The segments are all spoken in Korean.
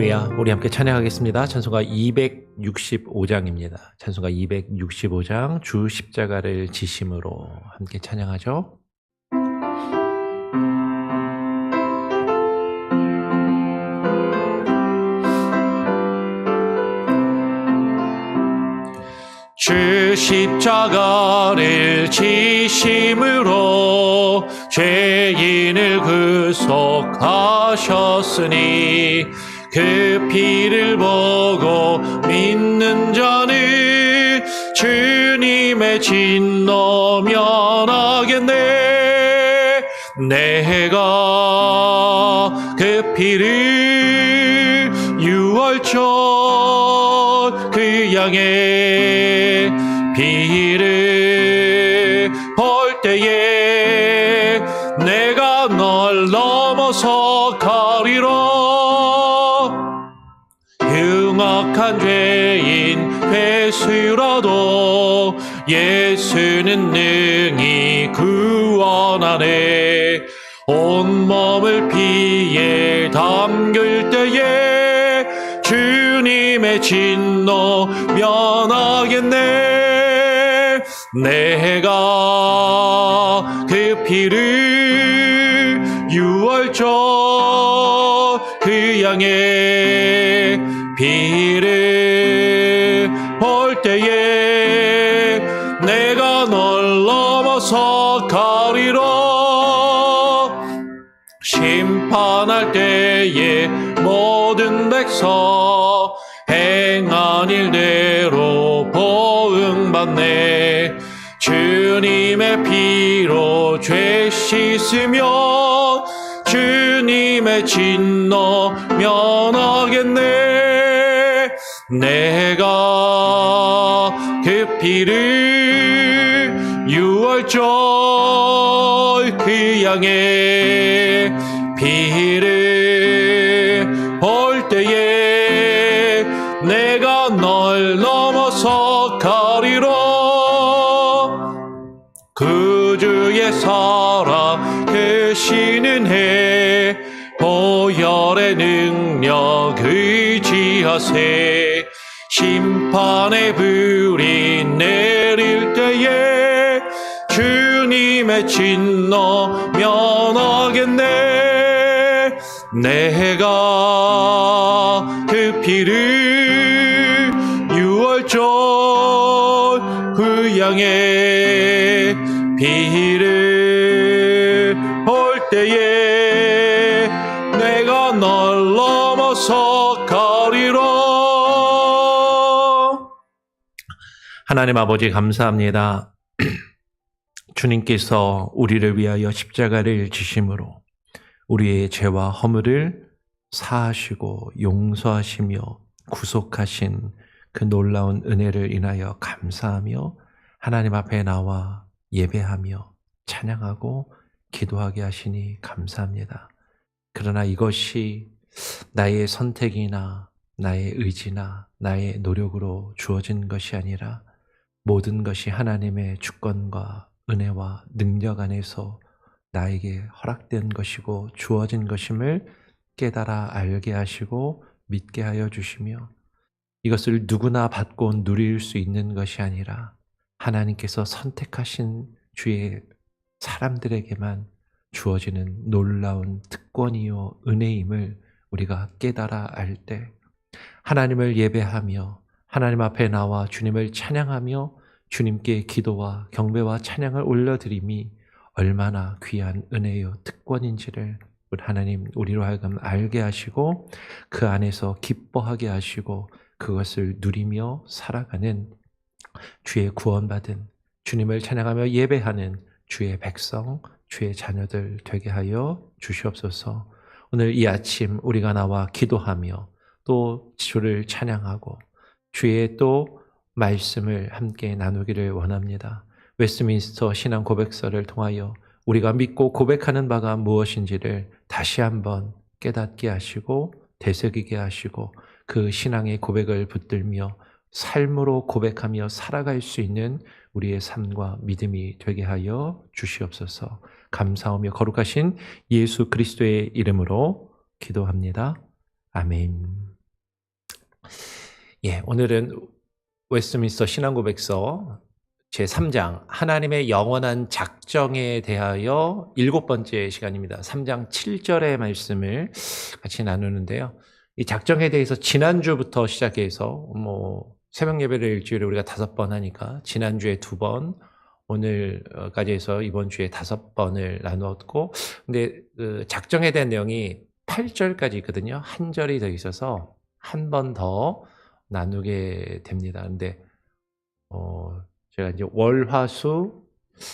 할렐루야. 우리 함께 찬양하겠습니다. 찬송가 265장입니다. 찬송가 265장 주 십자가를 지심으로 함께 찬양하죠. 주 십자가를 지심으로 죄인을 구속하셨으니 그 피를 보고 믿는 자는 주님의 진노 면하겠네. 내가 그 피를 유월절 그 양의 피를 볼 때에 내가 널 넘어서 가리라. 흉악한 죄인 회수라도 예수는 능히 구원하네. 온몸을 피에 담글 때에 주님의 진노 면하겠네. 내가 그 피를 유월절 그 양의 피를 볼 때에 내가 널 넘어서 가리라. 심판할 때에 모든 백성 행한 일대로 보응받네. 주님의 피로 죄 씻으면 주님의 진노 면하겠네. 내가 그 피를 유월절 그 양의 피를 볼 때에 내가 널 넘어서 가리라. 구주의 사랑 크시는 해 보혈의 능력 의지하세. 심판의 불이 내릴 때에 주님의 진노 면하겠네. 내가 그 피를 유월절 그 양의 피를 볼 때에 내가 널 넘어서 가리라. 하나님 아버지 감사합니다. 주님께서 우리를 위하여 십자가를 지심으로 우리의 죄와 허물을 사하시고 용서하시며 구속하신 그 놀라운 은혜를 인하여 감사하며 하나님 앞에 나와 예배하며 찬양하고 기도하게 하시니 감사합니다. 그러나 이것이 나의 선택이나 나의 의지나 나의 노력으로 주어진 것이 아니라 모든 것이 하나님의 주권과 은혜와 능력 안에서 나에게 허락된 것이고 주어진 것임을 깨달아 알게 하시고 믿게 하여 주시며 이것을 누구나 받고 누릴 수 있는 것이 아니라 하나님께서 선택하신 주의 사람들에게만 주어지는 놀라운 특권이요 은혜임을 우리가 깨달아 알 때 하나님을 예배하며 하나님 앞에 나와 주님을 찬양하며 주님께 기도와 경배와 찬양을 올려드림이 얼마나 귀한 은혜요 특권인지를 하나님 우리로 하여금 알게 하시고 그 안에서 기뻐하게 하시고 그것을 누리며 살아가는 주의 구원받은 주님을 찬양하며 예배하는 주의 백성, 주의 자녀들 되게 하여 주시옵소서. 오늘 이 아침 우리가 나와 기도하며 또 주를 찬양하고 주의 또 말씀을 함께 나누기를 원합니다. 웨스트민스터 신앙 고백서를 통하여 우리가 믿고 고백하는 바가 무엇인지를 다시 한번 깨닫게 하시고 되새기게 하시고 그 신앙의 고백을 붙들며 삶으로 고백하며 살아갈 수 있는 우리의 삶과 믿음이 되게 하여 주시옵소서. 감사하며 거룩하신 예수 그리스도의 이름으로 기도합니다. 아멘. 오늘은 웨스트민스터 신앙고백서 제3장 하나님의 영원한 작정에 대하여 7번째 시간입니다. 3장 7절의 말씀을 같이 나누는데요. 이 작정에 대해서 지난주부터 시작해서 새벽 예배를 일주일에 우리가 5번 하니까 지난주에 2번, 오늘까지 해서 이번 주에 5번을 나누었고, 근데 그 작정에 대한 내용이 8절까지 있거든요. 한 절이 더 있어서 한 번 더 나누게 됩니다. 근데 제가 이제 월, 화, 수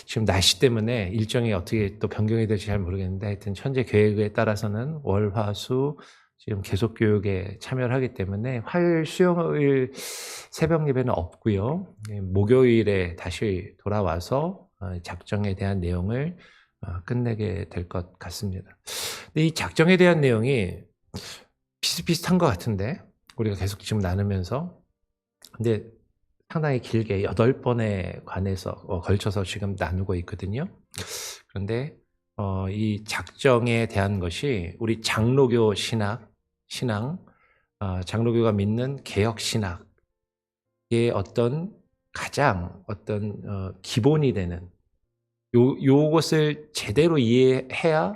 지금 날씨 때문에 일정이 어떻게 또 변경이 될지 잘 모르겠는데 하여튼 현재 계획에 따라서는 월, 화, 수 지금 계속 교육에 참여를 하기 때문에 화요일, 수요일 새벽 예배는 없고요. 목요일에 다시 돌아와서 작정에 대한 내용을 끝내게 될 것 같습니다. 근데 이 작정에 대한 내용이 비슷비슷한 것 같은데 우리가 계속 지금 나누면서 근데 상당히 길게 8번에 관해서 걸쳐서 지금 나누고 있거든요. 그런데 이 작정에 대한 것이 우리 장로교 신앙, 장로교가 믿는 개혁 신학의 가장 기본이 되는 요것을 제대로 이해해야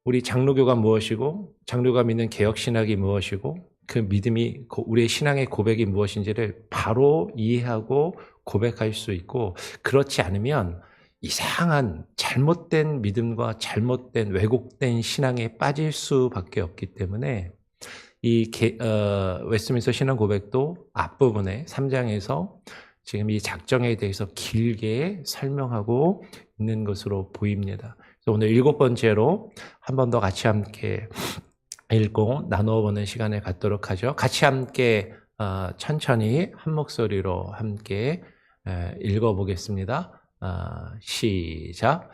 우리 장로교가 무엇이고 장로교가 믿는 개혁 신학이 무엇이고 그 믿음이 우리의 신앙의 고백이 무엇인지를 바로 이해하고 고백할 수 있고, 그렇지 않으면 이상한 잘못된 믿음과 잘못된 왜곡된 신앙에 빠질 수밖에 없기 때문에 이 웨스트민스터 신앙 고백도 앞부분에 3장에서 지금 이 작정에 대해서 길게 설명하고 있는 것으로 보입니다. 그래서 오늘 7번째로 한 번 더 같이 함께 읽고 나누어 보는 시간을 갖도록 하죠. 같이 함께 천천히 한 목소리로 함께 읽어보겠습니다. 시작.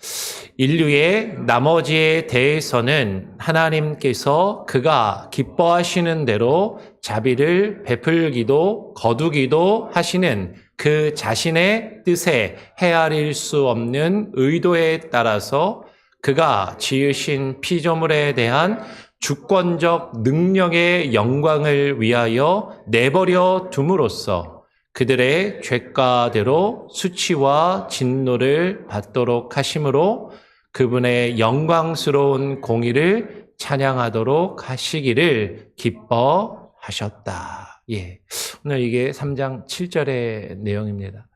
인류의 나머지에 대해서는 하나님께서 그가 기뻐하시는 대로 자비를 베풀기도 거두기도 하시는 그 자신의 뜻에 헤아릴 수 없는 의도에 따라서 그가 지으신 피조물에 대한 주권적 능력의 영광을 위하여 내버려 둠으로써 그들의 죄가대로 수치와 진노를 받도록 하심으로 그분의 영광스러운 공의를 찬양하도록 하시기를 기뻐하셨다. 오늘 이게 3장 7절의 내용입니다.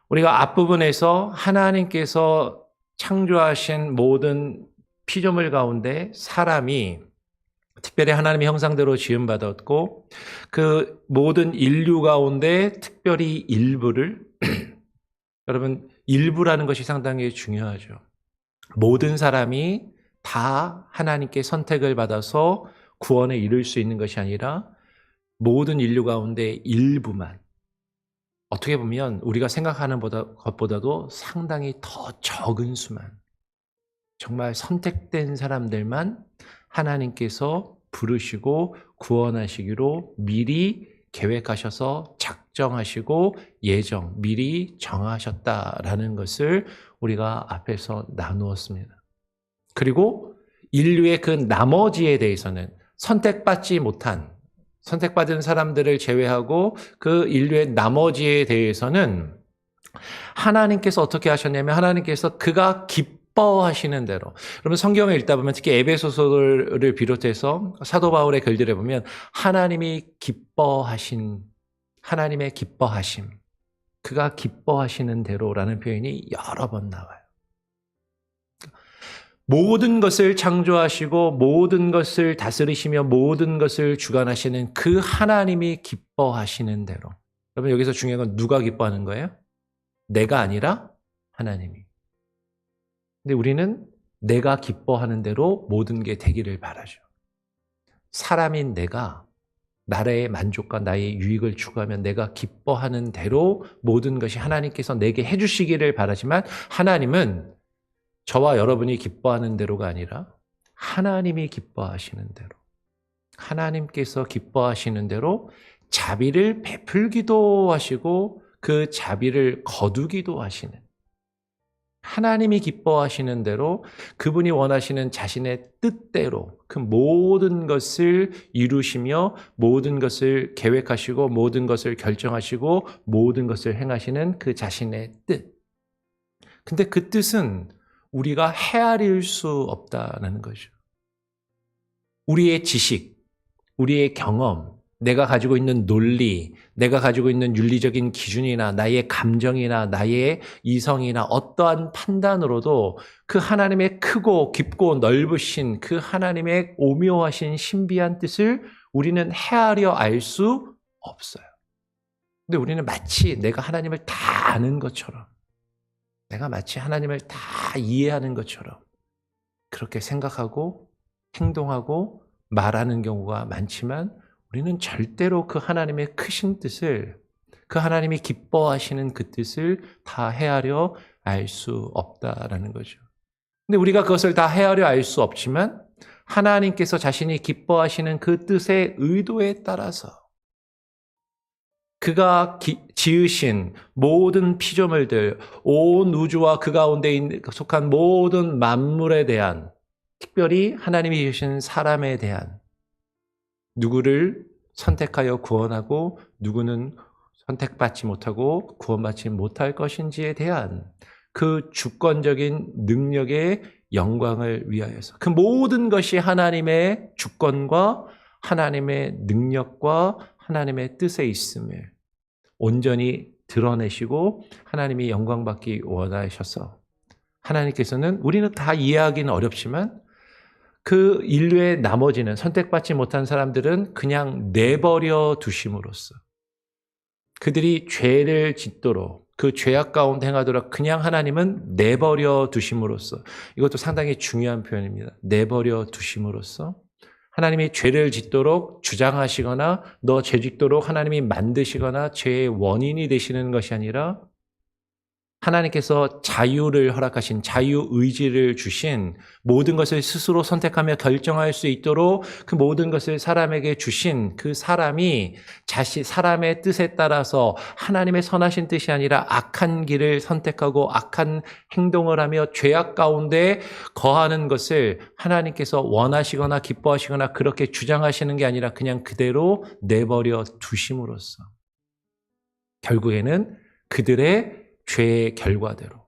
우리가 앞부분에서 하나님께서 창조하신 모든 피조물 가운데 사람이 특별히 하나님의 형상대로 지음받았고 그 모든 인류 가운데 특별히 일부를 여러분 일부라는 것이 상당히 중요하죠. 모든 사람이 다 하나님께 선택을 받아서 구원에 이를 수 있는 것이 아니라 모든 인류 가운데 일부만, 어떻게 보면 우리가 생각하는 것보다도 상당히 더 적은 수만, 정말 선택된 사람들만 하나님께서 부르시고 구원하시기로 미리 계획하셔서 작정하시고 미리 정하셨다라는 것을 우리가 앞에서 나누었습니다. 그리고 인류의 그 나머지에 대해서는 선택받은 사람들을 제외하고 그 인류의 나머지에 대해서는 하나님께서 어떻게 하셨냐면 하나님께서 그가 기뻐하시는 대로, 여러분 성경을 읽다 보면 특히 에베소서를 비롯해서 사도 바울의 글들에 보면 하나님의 기뻐하심, 그가 기뻐하시는 대로라는 표현이 여러 번 나와요. 모든 것을 창조하시고 모든 것을 다스리시며 모든 것을 주관하시는 그 하나님이 기뻐하시는 대로. 여러분 여기서 중요한 건 누가 기뻐하는 거예요? 내가 아니라 하나님이. 근데 우리는 내가 기뻐하는 대로 모든 게 되기를 바라죠. 사람인 내가 나의 만족과 나의 유익을 추구하면 내가 기뻐하는 대로 모든 것이 하나님께서 내게 해주시기를 바라지만 하나님은 저와 여러분이 기뻐하는 대로가 아니라 하나님이 기뻐하시는 대로, 하나님께서 기뻐하시는 대로 자비를 베풀기도 하시고 그 자비를 거두기도 하시는 하나님이 기뻐하시는 대로 그분이 원하시는 자신의 뜻대로 그 모든 것을 이루시며 모든 것을 계획하시고 모든 것을 결정하시고 모든 것을 행하시는 그 자신의 뜻. 근데 그 뜻은 우리가 헤아릴 수 없다는 거죠. 우리의 지식, 우리의 경험, 내가 가지고 있는 논리, 내가 가지고 있는 윤리적인 기준이나 나의 감정이나 나의 이성이나 어떠한 판단으로도 그 하나님의 크고 깊고 넓으신 그 하나님의 오묘하신 신비한 뜻을 우리는 헤아려 알 수 없어요. 근데 우리는 마치 내가 하나님을 다 아는 것처럼, 내가 마치 하나님을 다 이해하는 것처럼 그렇게 생각하고 행동하고 말하는 경우가 많지만 우리는 절대로 그 하나님의 크신 뜻을, 그 하나님이 기뻐하시는 그 뜻을 다 헤아려 알 수 없다라는 거죠. 근데 우리가 그것을 다 헤아려 알 수 없지만 하나님께서 자신이 기뻐하시는 그 뜻의 의도에 따라서 그가 지으신 모든 피조물들, 온 우주와 그 가운데 속한 모든 만물에 대한, 특별히 하나님이 지으신 사람에 대한, 누구를 선택하여 구원하고 누구는 선택받지 못하고 구원받지 못할 것인지에 대한 그 주권적인 능력의 영광을 위하여서 그 모든 것이 하나님의 주권과 하나님의 능력과 하나님의 뜻에 있음을 온전히 드러내시고 하나님이 영광받기 원하셔서 하나님께서는 우리는 다 이해하기는 어렵지만 그 인류의 나머지는 선택받지 못한 사람들은 그냥 내버려 두심으로써 그들이 죄를 짓도록 그 죄악 가운데 행하도록 그냥 하나님은 내버려 두심으로써 이것도 상당히 중요한 표현입니다. 내버려 두심으로써 하나님이 죄를 짓도록 주장하시거나 너 죄 짓도록 하나님이 만드시거나 죄의 원인이 되시는 것이 아니라 하나님께서 자유를 허락하신 자유의지를 주신 모든 것을 스스로 선택하며 결정할 수 있도록 그 모든 것을 사람에게 주신 그 사람이 사람의 뜻에 따라서 하나님의 선하신 뜻이 아니라 악한 길을 선택하고 악한 행동을 하며 죄악 가운데 거하는 것을 하나님께서 원하시거나 기뻐하시거나 그렇게 주장하시는 게 아니라 그냥 그대로 내버려 두심으로써 결국에는 그들의 죄의 결과대로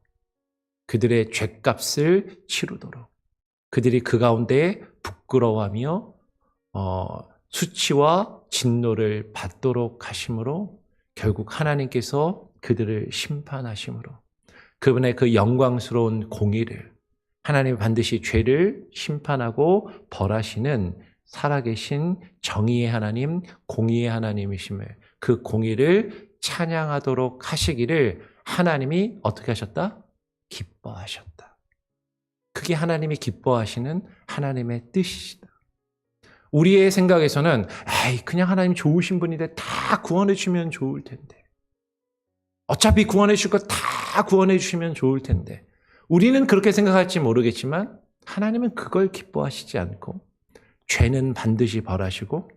그들의 죄값을 치르도록 그들이 그 가운데 부끄러워하며 수치와 진노를 받도록 하심으로 결국 하나님께서 그들을 심판하심으로 그분의 그 영광스러운 공의를 하나님이 반드시 죄를 심판하고 벌하시는 살아계신 정의의 하나님, 공의의 하나님이심을 그 공의를 찬양하도록 하시기를 하나님이 어떻게 하셨다? 기뻐하셨다. 그게 하나님이 기뻐하시는 하나님의 뜻이시다. 우리의 생각에서는 그냥 하나님 좋으신 분인데 다 구원해 주시면 좋을 텐데. 어차피 구원해 주실 거 다 구원해 주시면 좋을 텐데. 우리는 그렇게 생각할지 모르겠지만 하나님은 그걸 기뻐하시지 않고 죄는 반드시 벌하시고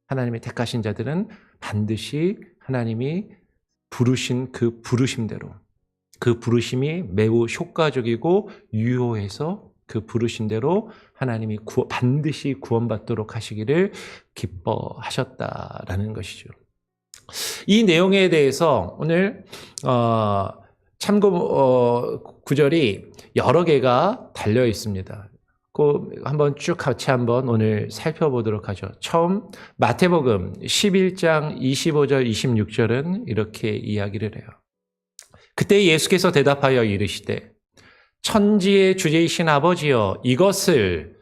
하나님의 택하신 자들은 반드시 하나님이 부르신 그 부르심대로 그 부르심이 매우 효과적이고 유효해서 그 부르신 대로 하나님이 반드시 구원받도록 하시기를 기뻐하셨다라는 것이죠. 이 내용에 대해서 오늘 참고 구절이 여러 개가 달려 있습니다. 한번 쭉 같이 한번 오늘 살펴보도록 하죠. 처음 마태복음 11장 25절 26절은 이렇게 이야기를 해요. 그때 예수께서 대답하여 이르시되 천지의 주제이신 아버지여 이것을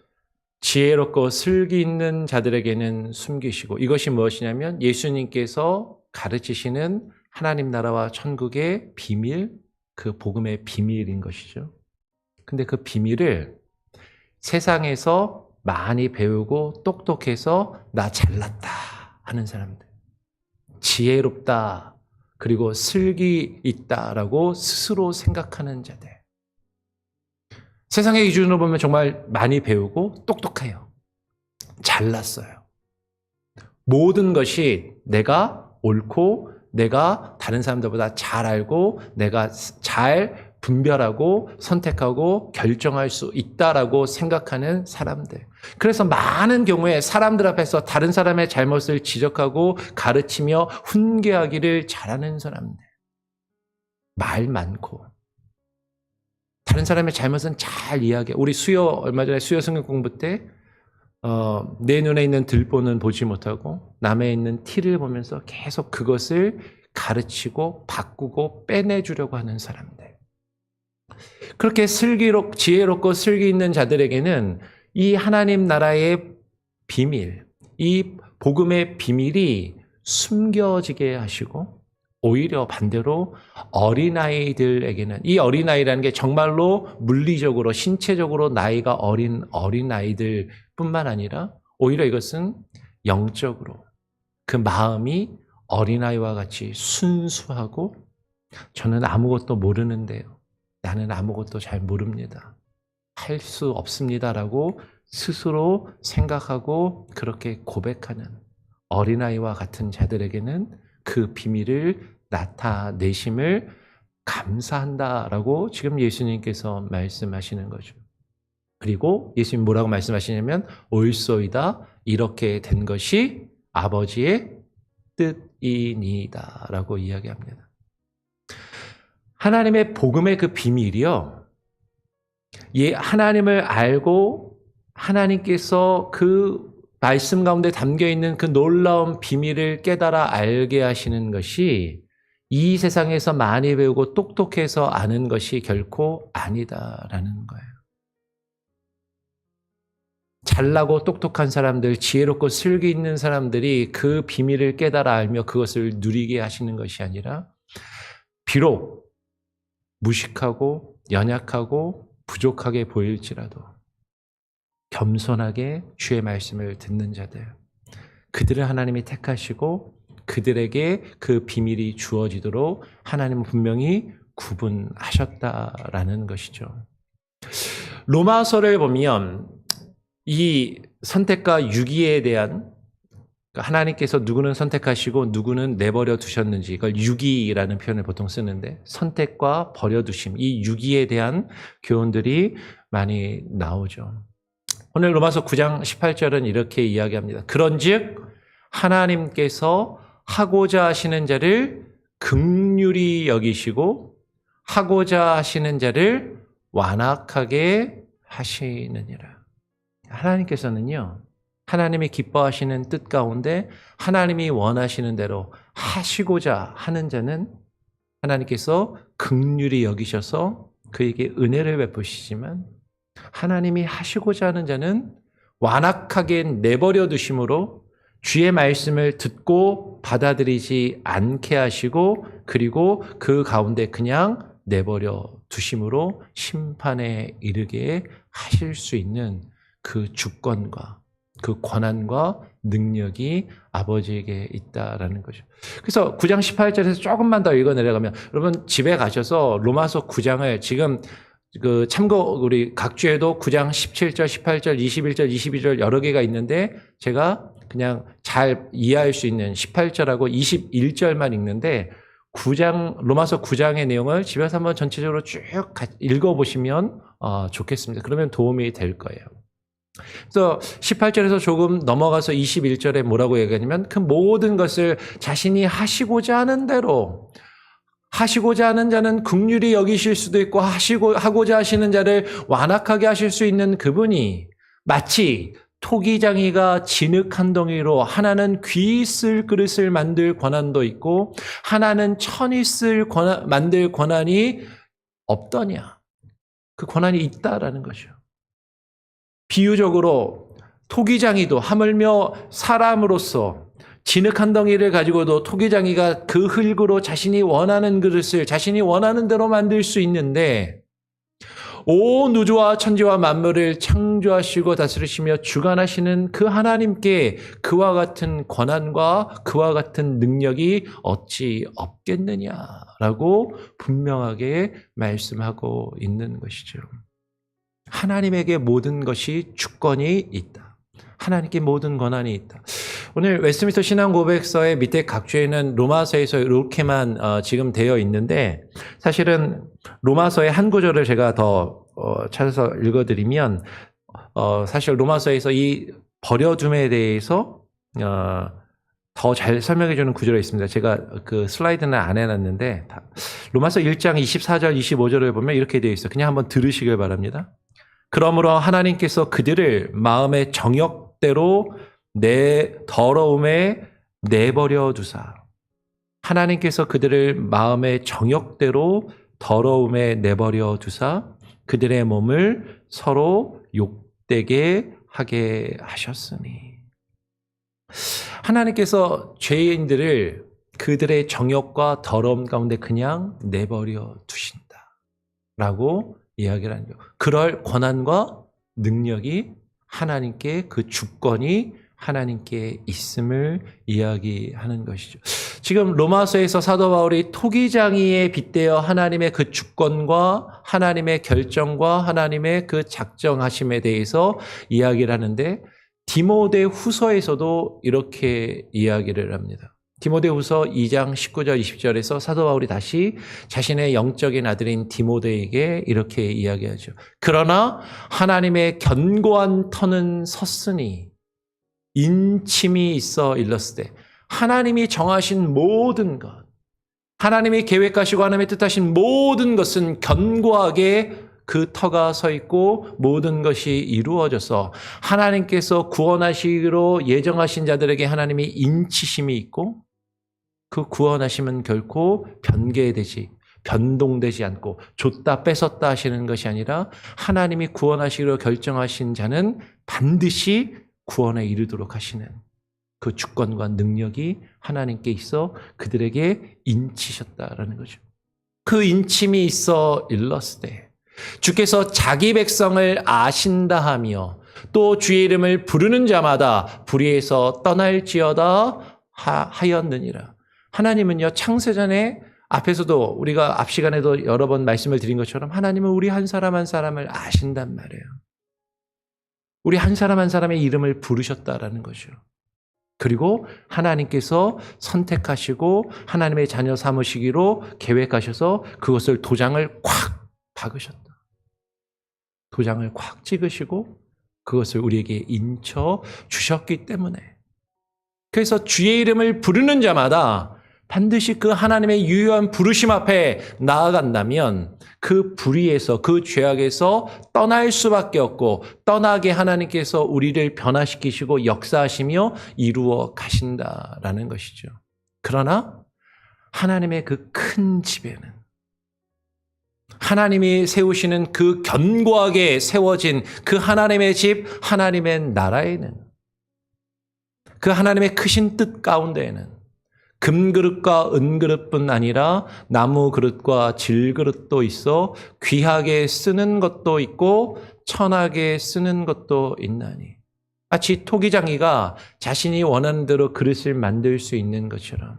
지혜롭고 슬기 있는 자들에게는 숨기시고 이것이 무엇이냐면 예수님께서 가르치시는 하나님 나라와 천국의 비밀, 그 복음의 비밀인 것이죠. 근데 그 비밀을 세상에서 많이 배우고 똑똑해서 나 잘났다 하는 사람들, 지혜롭다 그리고 슬기 있다라고 스스로 생각하는 자들, 세상의 기준으로 보면 정말 많이 배우고 똑똑해요. 잘났어요. 모든 것이 내가 옳고 내가 다른 사람들보다 잘 알고 내가 잘 분별하고 선택하고 결정할 수 있다라고 생각하는 사람들. 그래서 많은 경우에 사람들 앞에서 다른 사람의 잘못을 지적하고 가르치며 훈계하기를 잘하는 사람들. 말 많고 다른 사람의 잘못은 잘 이야기해. 우리 얼마 전에 수요 성경 공부 때 내 눈에 있는 들보는 보지 못하고 남에 있는 티를 보면서 계속 그것을 가르치고 바꾸고 빼내주려고 하는 사람들. 그렇게 지혜롭고 슬기 있는 자들에게는 이 하나님 나라의 비밀, 이 복음의 비밀이 숨겨지게 하시고 오히려 반대로 어린아이들에게는 이 어린아이라는 게 정말로 물리적으로 신체적으로 나이가 어린 어린아이들 뿐만 아니라 오히려 이것은 영적으로 그 마음이 어린아이와 같이 순수하고 저는 아무것도 모르는데요. 나는 아무것도 잘 모릅니다. 할 수 없습니다라고 스스로 생각하고 그렇게 고백하는 어린아이와 같은 자들에게는 그 비밀을 나타내심을 감사한다라고 지금 예수님께서 말씀하시는 거죠. 그리고 예수님 뭐라고 말씀하시냐면 옳소이다 이렇게 된 것이 아버지의 뜻이니이다 라고 이야기합니다. 하나님의 복음의 그 비밀이요. 하나님을 알고 하나님께서 그 말씀 가운데 담겨있는 그 놀라운 비밀을 깨달아 알게 하시는 것이 이 세상에서 많이 배우고 똑똑해서 아는 것이 결코 아니다라는 거예요. 잘나고 똑똑한 사람들, 지혜롭고 슬기 있는 사람들이 그 비밀을 깨달아 알며 그것을 누리게 하시는 것이 아니라 비록 무식하고 연약하고 부족하게 보일지라도 겸손하게 주의 말씀을 듣는 자들, 그들을 하나님이 택하시고 그들에게 그 비밀이 주어지도록 하나님은 분명히 구분하셨다라는 것이죠. 로마서를 보면 이 선택과 유기에 대한 하나님께서 누구는 선택하시고 누구는 내버려 두셨는지 이걸 유기라는 표현을 보통 쓰는데 선택과 버려두심, 이 유기에 대한 교훈들이 많이 나오죠. 오늘 로마서 9장 18절은 이렇게 이야기합니다. 그런즉 하나님께서 하고자 하시는 자를 긍휼히 여기시고 하고자 하시는 자를 완악하게 하시느니라. 하나님께서는요, 하나님이 기뻐하시는 뜻 가운데 하나님이 원하시는 대로 하시고자 하는 자는 하나님께서 긍휼히 여기셔서 그에게 은혜를 베푸시지만 하나님이 하시고자 하는 자는 완악하게 내버려 두심으로 주의 말씀을 듣고 받아들이지 않게 하시고 그리고 그 가운데 그냥 내버려 두심으로 심판에 이르게 하실 수 있는 그 주권과 그 권한과 능력이 아버지에게 있다라는 거죠. 그래서 9장 18절에서 조금만 더 읽어 내려가면 여러분 집에 가셔서 로마서 9장을 지금 참고 우리 각 주에도 9장 17절, 18절, 21절, 22절 여러 개가 있는데 제가 그냥 잘 이해할 수 있는 18절하고 21절만 읽는데 로마서 9장의 내용을 집에서 한번 전체적으로 쭉 읽어보시면 좋겠습니다. 그러면 도움이 될 거예요. 그래서 18절에서 조금 넘어가서 21절에 뭐라고 얘기하냐면 그 모든 것을 자신이 하시고자 하는 대로 하시고자 하는 자는 긍휼히 여기실 수도 있고 하고자 하시는 자를 완악하게 하실 수 있는 그분이 마치 토기장이가 진흙 한 덩이로 하나는 귀 쓸 그릇을 만들 권한도 있고 하나는 천이 만들 권한이 없더냐. 그 권한이 있다라는 거죠. 비유적으로 토기장이도 하물며 사람으로서 진흙 한 덩이를 가지고도 토기장이가 그 흙으로 자신이 원하는 그릇을 자신이 원하는 대로 만들 수 있는데 온 우주와 천지와 만물을 창조하시고 다스리시며 주관하시는 그 하나님께 그와 같은 권한과 그와 같은 능력이 어찌 없겠느냐라고 분명하게 말씀하고 있는 것이죠. 하나님에게 모든 것이 주권이 있다. 하나님께 모든 권한이 있다. 오늘 웨스트민스터 신앙고백서의 밑에 각주에는 로마서에서 이렇게만 지금 되어 있는데, 사실은 로마서의 한 구절을 제가 더 찾아서 읽어드리면, 사실 로마서에서 이 버려둠에 대해서 더 잘 설명해주는 구절이 있습니다. 제가 그 슬라이드는 안 해놨는데, 로마서 1장 24절 25절을 보면 이렇게 되어 있어요. 그냥 한번 들으시길 바랍니다. 그러므로 하나님께서 그들을 마음의 정욕대로 내 더러움에 내버려 두사. 하나님께서 그들을 마음의 정욕대로 더러움에 내버려 두사 그들의 몸을 서로 욕되게 하게 하셨으니. 하나님께서 죄인들을 그들의 정욕과 더러움 가운데 그냥 내버려 두신다라고 이야기를 하는 거예요. 그럴 권한과 능력이 하나님께, 그 주권이 하나님께 있음을 이야기하는 것이죠. 지금 로마서에서 사도 바울이 토기장이에 빗대어 하나님의 그 주권과 하나님의 결정과 하나님의 그 작정하심에 대해서 이야기를 하는데, 디모데 후서에서도 이렇게 이야기를 합니다. 디모데 후서 2장 19절 20절에서 사도 바울이 다시 자신의 영적인 아들인 디모데에게 이렇게 이야기하죠. 그러나 하나님의 견고한 터는 섰으니 인침이 있어 일렀으되. 하나님이 정하신 모든 것, 하나님이 계획하시고 하나님의 뜻하신 모든 것은 견고하게 그 터가 서 있고 모든 것이 이루어져서 하나님께서 구원하시기로 예정하신 자들에게 하나님이 인치심이 있고, 그 구원하심은 결코 변동되지 않고 줬다 뺏었다 하시는 것이 아니라, 하나님이 구원하시기로 결정하신 자는 반드시 구원에 이르도록 하시는 그 주권과 능력이 하나님께 있어 그들에게 인치셨다라는 거죠. 그 인침이 있어 일렀으되. 주께서 자기 백성을 아신다 하며 또 주의 이름을 부르는 자마다 불의에서 떠날지어다 하였느니라. 하나님은요, 창세전에 앞에서도 우리가 앞 시간에도 여러 번 말씀을 드린 것처럼 하나님은 우리 한 사람 한 사람을 아신단 말이에요. 우리 한 사람 한 사람의 이름을 부르셨다라는 거죠. 그리고 하나님께서 선택하시고 하나님의 자녀 삼으시기로 계획하셔서 그것을 도장을 콱 박으셨다. 도장을 콱 찍으시고 그것을 우리에게 인쳐 주셨기 때문에. 그래서 주의 이름을 부르는 자마다 반드시 그 하나님의 유효한 부르심 앞에 나아간다면 그 불의에서, 그 죄악에서 떠날 수밖에 없고, 떠나게 하나님께서 우리를 변화시키시고 역사하시며 이루어 가신다라는 것이죠. 그러나 하나님의 그 큰 집에는, 하나님이 세우시는 그 견고하게 세워진 그 하나님의 집, 하나님의 나라에는, 그 하나님의 크신 뜻 가운데에는 금그릇과 은그릇뿐 아니라 나무 그릇과 질그릇도 있어 귀하게 쓰는 것도 있고 천하게 쓰는 것도 있나니. 마치 토기장이가 자신이 원하는 대로 그릇을 만들 수 있는 것처럼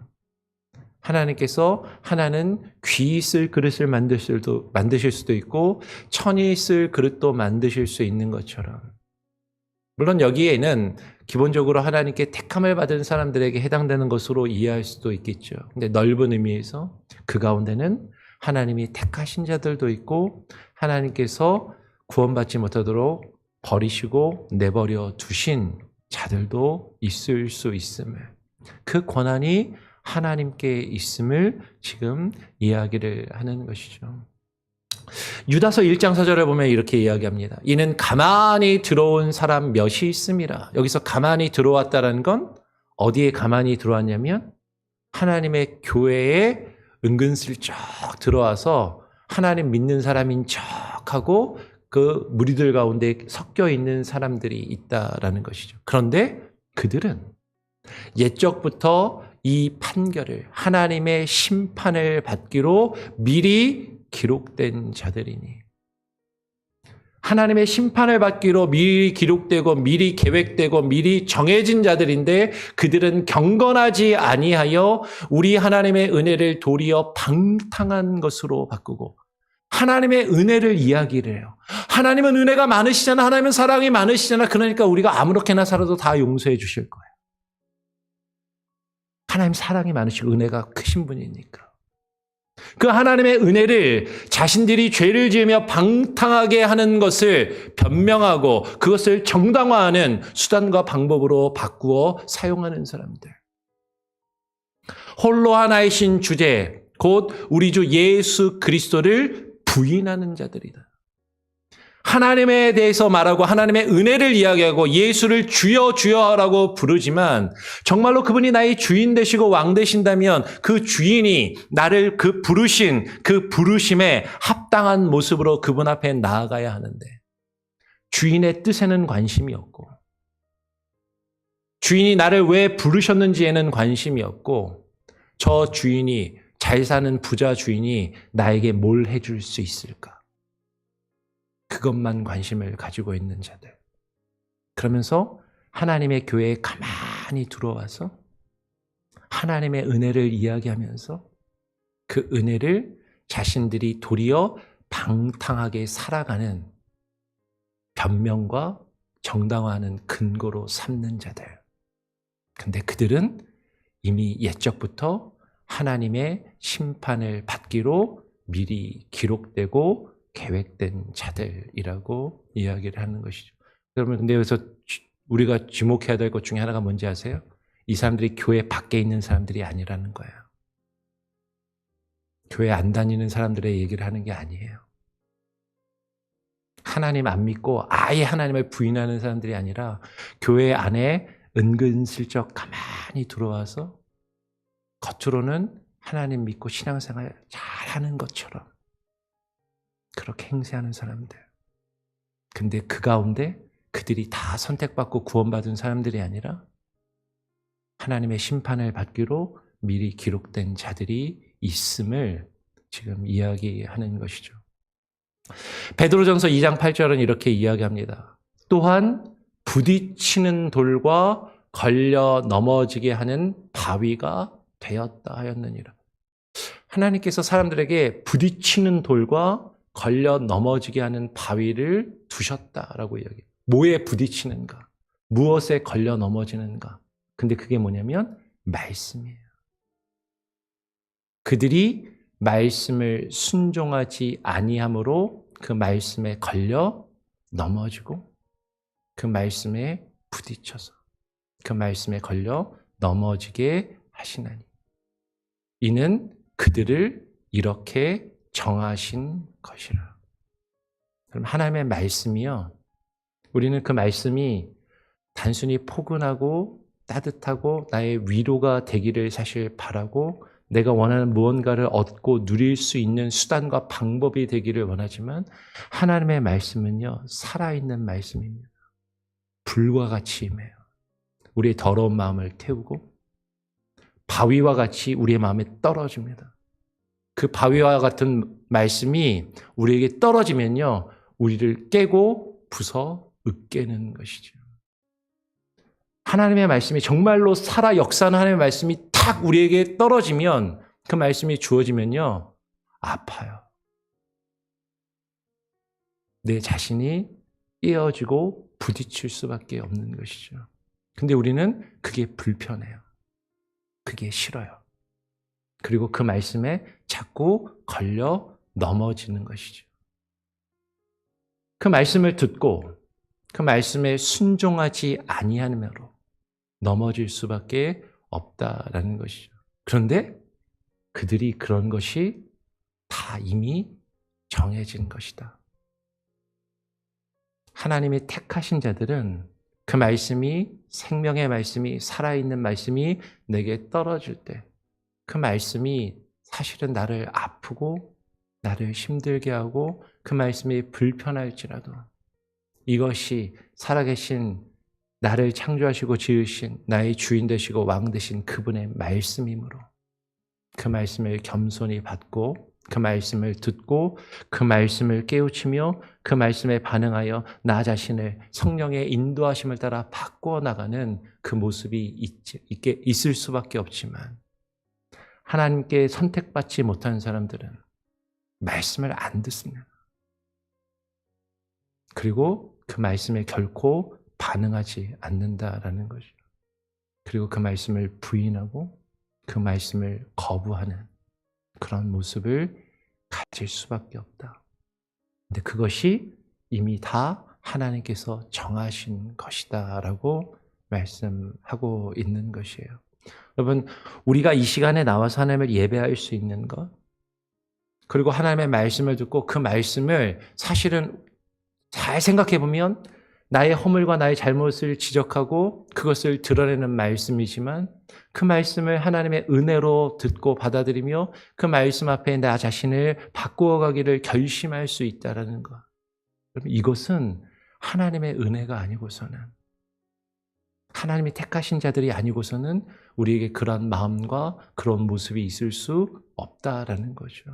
하나님께서 하나는 귀 쓸 그릇을 만드실 수도 있고 천이 쓸 그릇도 만드실 수 있는 것처럼. 물론 여기에는 기본적으로 하나님께 택함을 받은 사람들에게 해당되는 것으로 이해할 수도 있겠죠. 근데 넓은 의미에서 그 가운데는 하나님이 택하신 자들도 있고 하나님께서 구원받지 못하도록 버리시고 내버려 두신 자들도 있을 수 있음을, 그 권한이 하나님께 있음을 지금 이야기를 하는 것이죠. 유다서 1장 4절을 보면 이렇게 이야기합니다. 이는 가만히 들어온 사람 몇이 있음이라. 여기서 가만히 들어왔다는 건 어디에 가만히 들어왔냐면 하나님의 교회에 은근슬쩍 들어와서 하나님 믿는 사람인 척하고 그 무리들 가운데 섞여 있는 사람들이 있다라는 것이죠. 그런데 그들은 옛적부터 이 판결을, 하나님의 심판을 받기로 미리 기록된 자들이니, 하나님의 심판을 받기로 미리 기록되고 미리 계획되고 미리 정해진 자들인데 그들은 경건하지 아니하여 우리 하나님의 은혜를 도리어 방탕한 것으로 바꾸고 하나님의 은혜를 이야기를 해요. 하나님은 은혜가 많으시잖아. 하나님은 사랑이 많으시잖아. 그러니까 우리가 아무렇게나 살아도 다 용서해 주실 거예요. 하나님 사랑이 많으시고 은혜가 크신 분이니까. 그 하나님의 은혜를 자신들이 죄를 지으며 방탕하게 하는 것을 변명하고 그것을 정당화하는 수단과 방법으로 바꾸어 사용하는 사람들. 홀로 하나이신 주제, 곧 우리 주 예수 그리스도를 부인하는 자들이다. 하나님에 대해서 말하고 하나님의 은혜를 이야기하고 예수를 주여 주여라고 부르지만 정말로 그분이 나의 주인 되시고 왕 되신다면 그 주인이 나를 그 부르신 그 부르심에 합당한 모습으로 그분 앞에 나아가야 하는데 주인의 뜻에는 관심이 없고 주인이 나를 왜 부르셨는지에는 관심이 없고 저 주인이 잘 사는 부자 주인이 나에게 뭘 해줄 수 있을까? 그것만 관심을 가지고 있는 자들. 그러면서 하나님의 교회에 가만히 들어와서 하나님의 은혜를 이야기하면서 그 은혜를 자신들이 도리어 방탕하게 살아가는 변명과 정당화하는 근거로 삼는 자들. 근데 그들은 이미 옛적부터 하나님의 심판을 받기로 미리 기록되고 계획된 자들이라고 이야기를 하는 것이죠. 여러분, 근데 여기서 우리가 주목해야 될 것 중에 하나가 뭔지 아세요? 이 사람들이 교회 밖에 있는 사람들이 아니라는 거예요. 교회 안 다니는 사람들의 얘기를 하는 게 아니에요. 하나님 안 믿고 아예 하나님을 부인하는 사람들이 아니라 교회 안에 은근슬쩍 가만히 들어와서 겉으로는 하나님 믿고 신앙생활 잘하는 것처럼 그렇게 행세하는 사람들. 근데 그 가운데 그들이 다 선택받고 구원받은 사람들이 아니라 하나님의 심판을 받기로 미리 기록된 자들이 있음을 지금 이야기하는 것이죠. 베드로전서 2장 8절은 이렇게 이야기합니다. 또한 부딪히는 돌과 걸려 넘어지게 하는 바위가 되었다 하였느니라. 하나님께서 사람들에게 부딪히는 돌과 걸려 넘어지게 하는 바위를 두셨다라고 이야기해요. 뭐에 부딪히는가? 무엇에 걸려 넘어지는가? 근데 그게 뭐냐면 말씀이에요. 그들이 말씀을 순종하지 아니함으로 그 말씀에 걸려 넘어지고 그 말씀에 부딪혀서 그 말씀에 걸려 넘어지게 하시나니 이는 그들을 이렇게 정하신 것이라. 그럼 하나님의 말씀이요. 우리는 그 말씀이 단순히 포근하고 따뜻하고 나의 위로가 되기를 사실 바라고 내가 원하는 무언가를 얻고 누릴 수 있는 수단과 방법이 되기를 원하지만 하나님의 말씀은요. 살아있는 말씀입니다. 불과 같이 임해요. 우리의 더러운 마음을 태우고 바위와 같이 우리의 마음에 떨어집니다. 그 바위와 같은 말씀이 우리에게 떨어지면요. 우리를 깨고 부숴 으깨는 것이죠. 하나님의 말씀이 정말로 살아 역사하는 하나님의 말씀이 탁 우리에게 떨어지면 그 말씀이 주어지면요. 아파요. 내 자신이 깨어지고 부딪힐 수밖에 없는 것이죠. 근데 우리는 그게 불편해요. 그게 싫어요. 그리고 그 말씀에 자꾸 걸려 넘어지는 것이죠. 그 말씀을 듣고 그 말씀에 순종하지 아니하므로 넘어질 수밖에 없다라는 것이죠. 그런데 그들이 그런 것이 다 이미 정해진 것이다. 하나님이 택하신 자들은 그 말씀이 생명의 말씀이 살아있는 말씀이 내게 떨어질 때 그 말씀이 사실은 나를 아프고 나를 힘들게 하고 그 말씀이 불편할지라도 이것이 살아계신 나를 창조하시고 지으신 나의 주인 되시고 왕 되신 그분의 말씀이므로 그 말씀을 겸손히 받고 그 말씀을 듣고 그 말씀을 깨우치며 그 말씀에 반응하여 나 자신을 성령의 인도하심을 따라 바꾸어 나가는 그 모습이 있을 수밖에 없지만 하나님께 선택받지 못한 사람들은 말씀을 안 듣습니다. 그리고 그 말씀에 결코 반응하지 않는다라는 거죠. 그리고 그 말씀을 부인하고 그 말씀을 거부하는 그런 모습을 가질 수밖에 없다. 근데 그것이 이미 다 하나님께서 정하신 것이다라고 말씀하고 있는 것이에요. 여러분, 우리가 이 시간에 나와서 하나님을 예배할 수 있는 것, 그리고 하나님의 말씀을 듣고 그 말씀을 사실은 잘 생각해 보면 나의 허물과 나의 잘못을 지적하고 그것을 드러내는 말씀이지만 그 말씀을 하나님의 은혜로 듣고 받아들이며 그 말씀 앞에 나 자신을 바꾸어 가기를 결심할 수 있다는 것. 이것은 하나님의 은혜가 아니고서는, 하나님이 택하신 자들이 아니고서는 우리에게 그런 마음과 그런 모습이 있을 수 없다라는 거죠.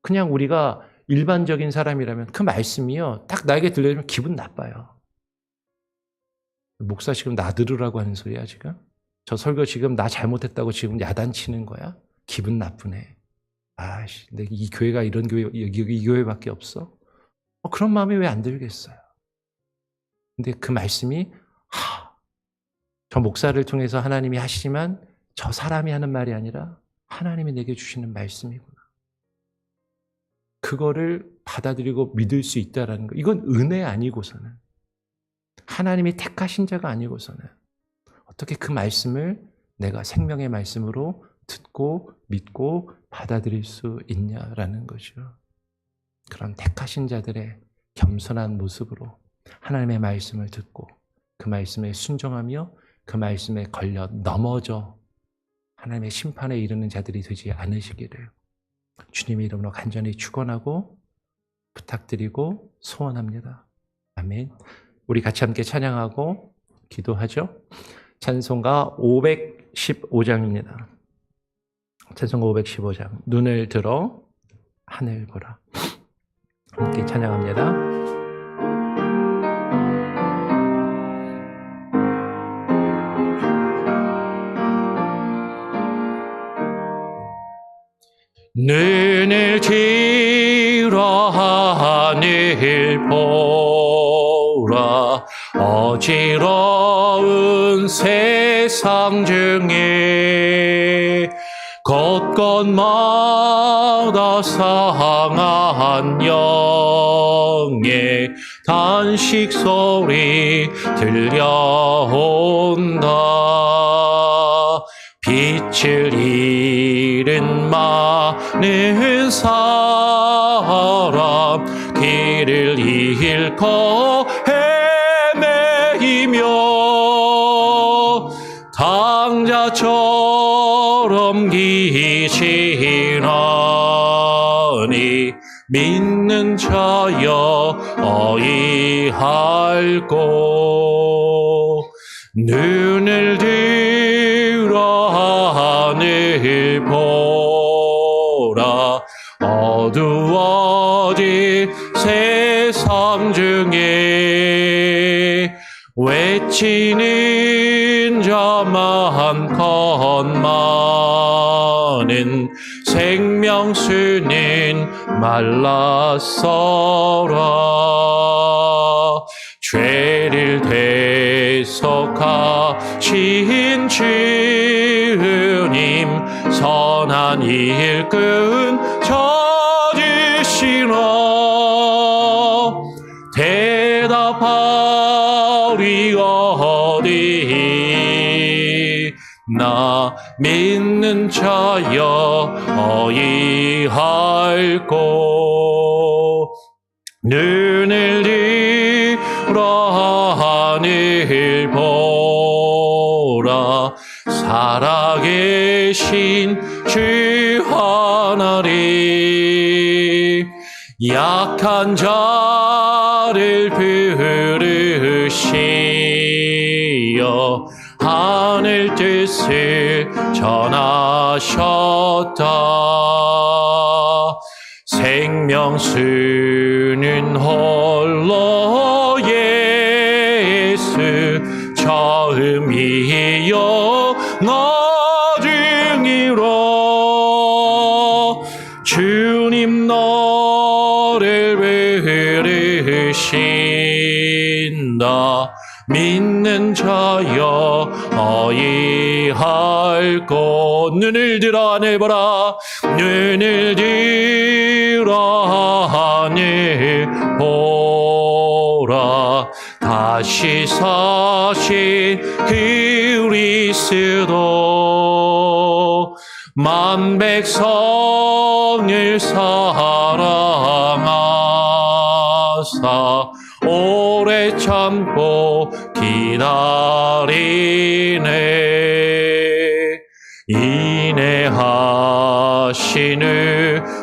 그냥 우리가 일반적인 사람이라면 그 말씀이요, 딱 나에게 들려주면 기분 나빠요. 목사 지금 나 들으라고 하는 소리야 지금? 저 설교 지금 나 잘못했다고 지금 야단치는 거야? 기분 나쁘네. 아씨, 내 이 교회가 이런 교회, 이 교회밖에 없어? 그런 마음이 왜 안 들겠어요? 근데 그 말씀이 저 목사를 통해서 하나님이 하시지만 저 사람이 하는 말이 아니라 하나님이 내게 주시는 말씀이구나. 그거를 받아들이고 믿을 수 있다는 거. 이건 은혜 아니고서는, 하나님이 택하신 자가 아니고서는 어떻게 그 말씀을 내가 생명의 말씀으로 듣고 믿고 받아들일 수 있냐라는 거죠. 그런 택하신 자들의 겸손한 모습으로 하나님의 말씀을 듣고 그 말씀에 순종하며 그 말씀에 걸려 넘어져 하나님의 심판에 이르는 자들이 되지 않으시기를 주님의 이름으로 간절히 축원하고 부탁드리고 소원합니다. 아멘. 우리 같이 함께 찬양하고 기도하죠. 찬송가 515장입니다. 찬송가 515장. 눈을 들어 하늘 보라. 함께 찬양합니다. 눈을 들어 하늘 보라. 어지러운 세상 중에 곳곳마다 상한 영의 단식 소리 들려온다. 빛을 잃은 많은 사람, 길을 잃고 헤매이며 당자처럼 기지하니 믿는 자여 어이할꼬. 눈을 들어 하늘 보라. 어두워진 세상 중에 외치는 자 많건만은 생명수는 말랐어라. 죄를 대속하신 주님, 선한 일꾼 찾으시라. 대답하리 어디 나 믿는 자여 어이할꼬. 눈을 들어 하늘 보라. 살아계신 주 하나님, 약한 자를 부르시어 하늘 뜻을 전하셨다. 생명수는 홀로 예수, 처음이요 나중이라. 주님 너를 부르신다. 믿는 자여 어이할 곳. 눈을 들어 하늘 보라. 눈을 들어 하늘 보라. 다시 사신 그리스도 만 백성을 사랑하사 오래 참고 기다리네. 인내하시는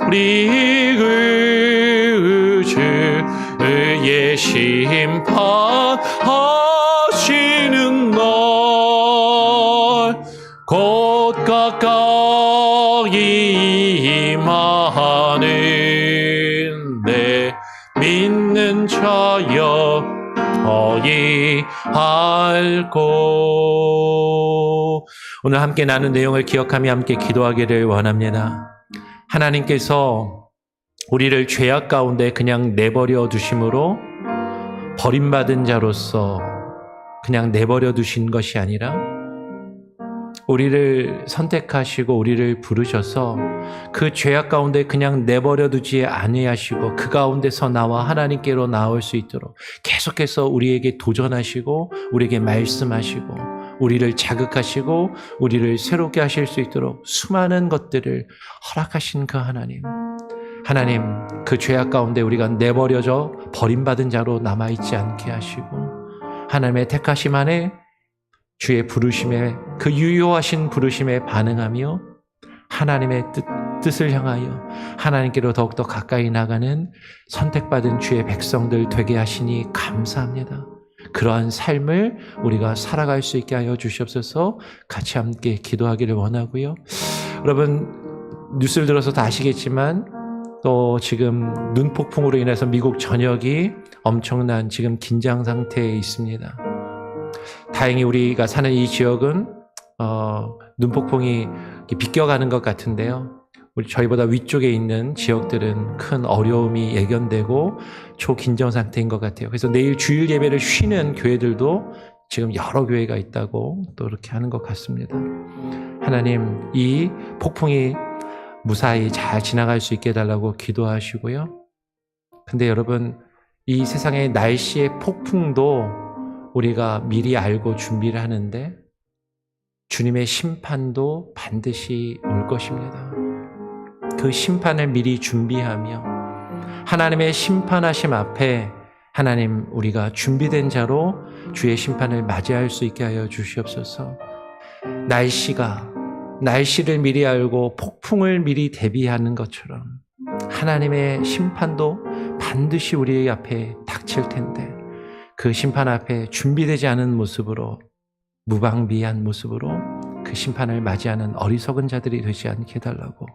우리 그 주의 심판하시는 날 곧 가까이 임하는데 믿는 자여 어이할 곳. 오늘 함께 나눈 내용을 기억하며 함께 기도하기를 원합니다. 하나님께서 우리를 죄악 가운데 그냥 내버려 두심으로 버림받은 자로서 그냥 내버려 두신 것이 아니라 우리를 선택하시고 우리를 부르셔서 그 죄악 가운데 그냥 내버려 두지 아니하시고 그 가운데서 나와 하나님께로 나올 수 있도록 계속해서 우리에게 도전하시고 우리에게 말씀하시고 우리를 자극하시고 우리를 새롭게 하실 수 있도록 수많은 것들을 허락하신 그 하나님, 그 죄악 가운데 우리가 내버려져 버림받은 자로 남아있지 않게 하시고 하나님의 택하심 안에 주의 부르심에, 그 유효하신 부르심에 반응하며 하나님의 뜻을 향하여 하나님께로 더욱더 가까이 나가는 선택받은 주의 백성들 되게 하시니 감사합니다. 그러한 삶을 우리가 살아갈 수 있게 하여 주시옵소서. 같이 함께 기도하기를 원하고요. 여러분 뉴스를 들어서 다 아시겠지만 또 지금 눈폭풍으로 인해서 미국 전역이 엄청난 지금 긴장 상태에 있습니다. 다행히 우리가 사는 이 지역은 눈폭풍이 비껴가는 것 같은데요. 저희보다 위쪽에 있는 지역들은 큰 어려움이 예견되고 초긴장 상태인 것 같아요. 그래서 내일 주일 예배를 쉬는 교회들도 지금 여러 교회가 있다고 또 이렇게 하는 것 같습니다. 하나님, 이 폭풍이 무사히 잘 지나갈 수 있게 해달라고 기도하시고요. 근데 여러분, 이 세상의 날씨의 폭풍도 우리가 미리 알고 준비를 하는데 주님의 심판도 반드시 올 것입니다. 그 심판을 미리 준비하며 하나님의 심판하심 앞에 하나님, 우리가 준비된 자로 주의 심판을 맞이할 수 있게 하여 주시옵소서. 날씨를 미리 알고 폭풍을 미리 대비하는 것처럼 하나님의 심판도 반드시 우리 앞에 닥칠 텐데 그 심판 앞에 준비되지 않은 모습으로, 무방비한 모습으로 그 심판을 맞이하는 어리석은 자들이 되지 않게 해달라고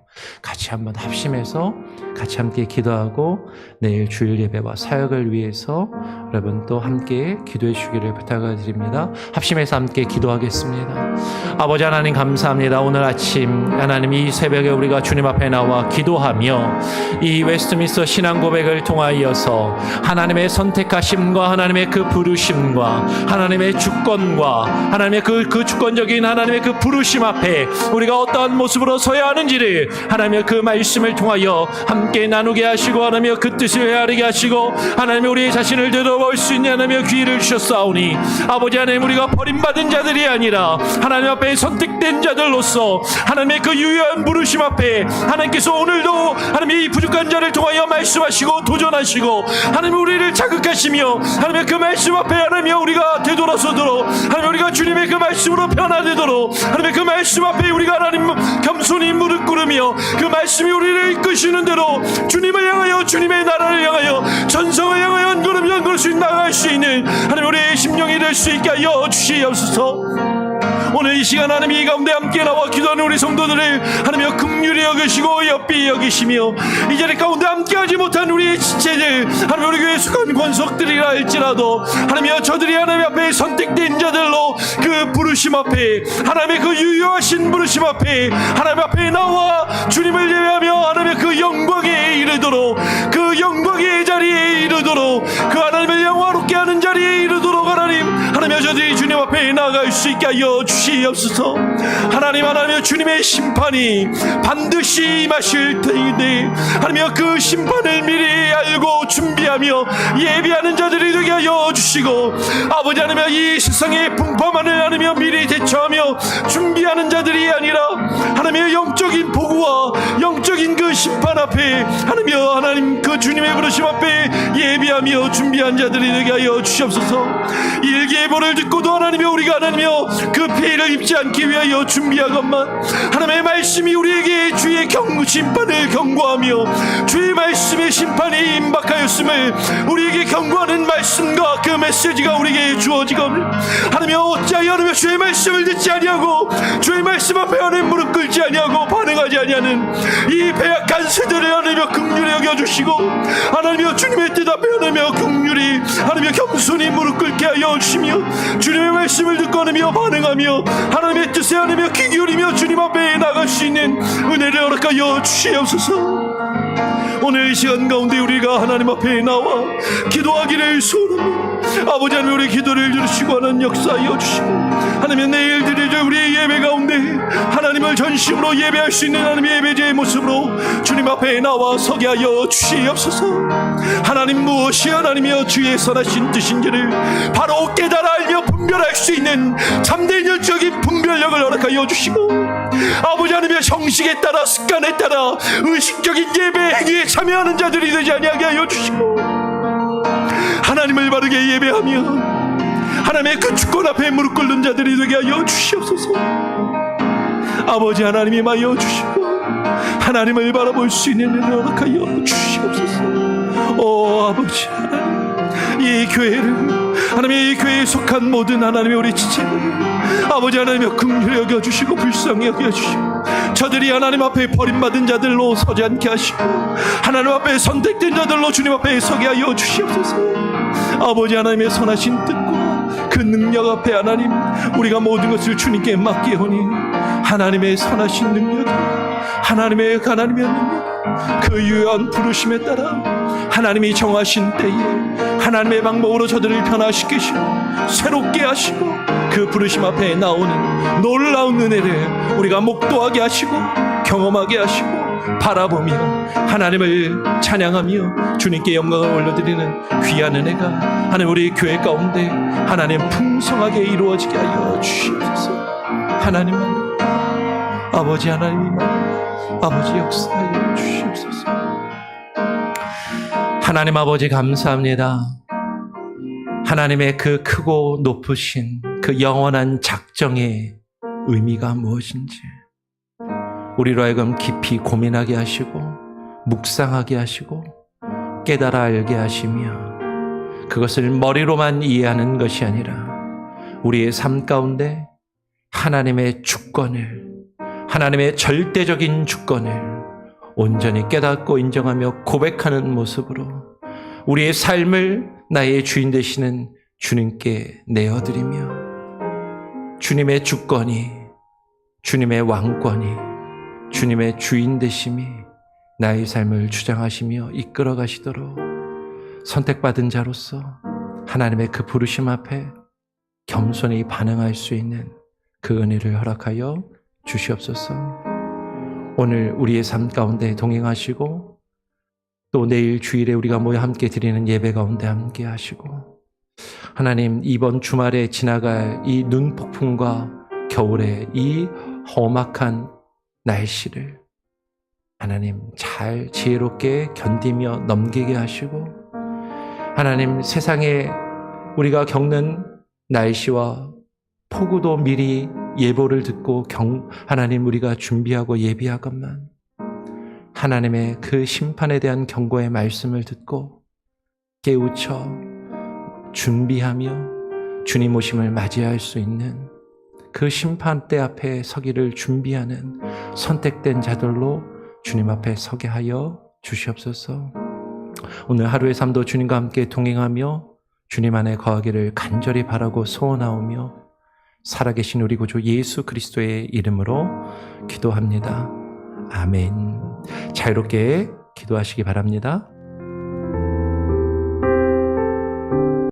같이 한번 합심해서 같이 함께 기도하고 내일 주일 예배와 사역을 위해서 여러분 또 함께 기도해 주시기를 부탁드립니다. 합심해서 함께 기도하겠습니다. 아버지 하나님 감사합니다. 오늘 아침 하나님 이 새벽에 우리가 주님 앞에 나와 기도하며 이 웨스트민스터 신앙 고백을 통하여서 하나님의 선택하심과 하나님의 그 부르심과 하나님의 주권과 하나님의 그 주권적인 하나님의 그 부르심 앞에 우리가 어떠한 모습으로 서야 하는지를 하나님의 그 말씀을 통하여 함께 나누게 하시고 하나님의 그 뜻을 헤아리게 하시고 하나님의 우리의 자신을 되돌아볼 수 있는 하나님의 기회를 주셨사오니 아버지 하나님, 우리가 버림받은 자들이 아니라 하나님 앞에 선택된 자들로서 하나님의 그 유효한 부르심 앞에 하나님께서 오늘도 하나님의 이 부족한 자를 통하여 말씀하시고 도전하시고 하나님 우리를 자극하시며 하나님의 그 말씀 앞에 하나님 우리가 되돌아서도록 하나님 우리가 주님의 그 말씀으로 변화되도록 하나님의 그 말씀 앞에 우리가 하나님 겸손히 무릎 꿇으며 그 말씀이 우리를 이끄시는 대로 주님을 향하여 주님의 나라를 향하여 전성을 향하여 한 걸음 한 걸음씩 나아갈 수 있는 하나님 우리의 심령이 될 수 있게 하여 주시옵소서. 오늘 이 시간 하나님 이 가운데 함께 나와 기도하는 우리 성도들을 하나님 긍휼히 여기시고 옆이 여기시며 이 자리 가운데 함께하지 못한 우리의 지체들 하나님 우리 교회 수간 권속들이라 할지라도 하나님 저들이 하나님 앞에 선택된 자들로 그 부르심 앞에 하나님의 그 유효하신 부르심 앞에 하나님 앞에 나와 주님을 예배하며 하나님의 그 이르도록, 그 영광의 자리에 이르도록, 그 하나님을 영화롭게 하는 자리에 이르도록 하나님 저들이 주님 앞에 나아갈 수 있게 하여 주시옵소서. 하나님 주님의 심판이 반드시 임하실 터인데 하나님 그 심판을 미리 알고 준비하며 예비하는 자들이 되게 하여 주시고, 아버지 하나님 이 세상의 풍파만을 하나님 미리 대처하며 준비하는 자들이 아니라 하나님의 영적인 보고와 영적인 그 심판 앞에 하나님 그 주님의 부르심 앞에 예비하며 준비한 자들이 되게 하여 주시옵소서. 일기예보를 듣고도 하나님이 우리가 그 피해를 입지 않기 위하여 준비하건만 하나님의 말씀이 우리에게 주의 심판을 경고하며 주의 말씀의 심판이 임박하였음을 우리에게 경고하는 말씀과 그 메시지가 우리에게 주어지거늘 하나님 어찌하여 주의 말씀을 듣지 아니하고 주의 말씀 앞에 하나님 무릎 꿇지 아니하고 반응하지 아니하는 이 배약한 세대를 하나님 긍휼히 여겨주시고 하나님 주님의 뜻 앞에 하나님 긍휼히 하나님 겸손히 무릎 꿇게 하여 주시며 주님의 말씀을 듣고 하나님 반응하며 하나님의 뜻에 하나님 귀 기울이며 주님 앞에 나갈 수 있는 은혜를 허락하여 주시옵소서. 오늘 이 시간 가운데 우리가 하나님 앞에 나와 기도하기를 소원합니다. 아버지 하나님 우리 기도를 들으시고 하나님 역사하여 주시고 하나님 내일 드릴 우리의 예배 가운데 하나님을 전심으로 예배할 수 있는 하나님의 예배자의 모습으로 주님 앞에 나와 서게 하여 주시옵소서. 하나님 무엇이 하나님이여 주의 선하신 뜻인지를 바로 깨달아 알며 분별할 수 있는 참된 열정인 분별력을 허락하여 주시고 아버지 하나님의 형식에 따라 습관에 따라 의식적인 예배 행위에 참여하는 자들이 되지 아니하게 하여 주시고 하나님을 바르게 예배하며 하나님의 그 주권 앞에 무릎 꿇는 자들이 되게 하여 주시옵소서. 아버지 하나님이 임하여 주시고 하나님을 바라볼 수 있는 은혜를 허락하여 주시옵소서. 오 아버지 하나님 이 교회를 하나님의 이 교회에 속한 모든 하나님의 우리 지체들 아버지 하나님의 긍휼히 여겨주시고 불쌍히 여겨주시고 저들이 하나님 앞에 버림받은 자들로 서지 않게 하시고 하나님 앞에 선택된 자들로 주님 앞에 서게 하여 주시옵소서. 아버지 하나님의 선하신 뜻과 그 능력 앞에 하나님 우리가 모든 것을 주님께 맡기오니 하나님의 선하신 능력 하나님의 능력 그 유효한 부르심에 따라 하나님이 정하신 때에 하나님의 방법으로 저들을 변화시키시고 새롭게 하시고 그 부르심 앞에 나오는 놀라운 은혜를 우리가 목도하게 하시고 경험하게 하시고 바라보며 하나님을 찬양하며 주님께 영광을 올려드리는 귀한 은혜가 하나님 우리 교회 가운데 하나님 풍성하게 이루어지게 하여 주시옵소서. 하나님만 아버지 하나님만 아버지 역사하여 주시옵소서. 하나님 아버지 감사합니다. 하나님의 그 크고 높으신 그 영원한 작정의 의미가 무엇인지 우리로 하여금 깊이 고민하게 하시고 묵상하게 하시고 깨달아 알게 하시며 그것을 머리로만 이해하는 것이 아니라 우리의 삶 가운데 하나님의 주권을 하나님의 절대적인 주권을 온전히 깨닫고 인정하며 고백하는 모습으로 우리의 삶을 나의 주인 되시는 주님께 내어드리며 주님의 주권이 주님의 왕권이 주님의 주인 되심이 나의 삶을 주장하시며 이끌어 가시도록 선택받은 자로서 하나님의 그 부르심 앞에 겸손히 반응할 수 있는 그 은혜를 허락하여 주시옵소서. 오늘 우리의 삶 가운데 동행하시고 또 내일 주일에 우리가 모여 함께 드리는 예배 가운데 함께 하시고 하나님 이번 주말에 지나갈 이 눈폭풍과 겨울의 이 험악한 날씨를 하나님 잘 지혜롭게 견디며 넘기게 하시고 하나님 세상에 우리가 겪는 날씨와 폭우도 미리 예보를 듣고 하나님 우리가 준비하고 예비하건만 하나님의 그 심판에 대한 경고의 말씀을 듣고 깨우쳐 준비하며 주님 오심을 맞이할 수 있는 그 심판대 앞에 서기를 준비하는 선택된 자들로 주님 앞에 서게 하여 주시옵소서. 오늘 하루의 삶도 주님과 함께 동행하며 주님 안에 거하기를 간절히 바라고 소원하오며 살아계신 우리 구주 예수 그리스도의 이름으로 기도합니다. 아멘. 자유롭게 기도하시기 바랍니다.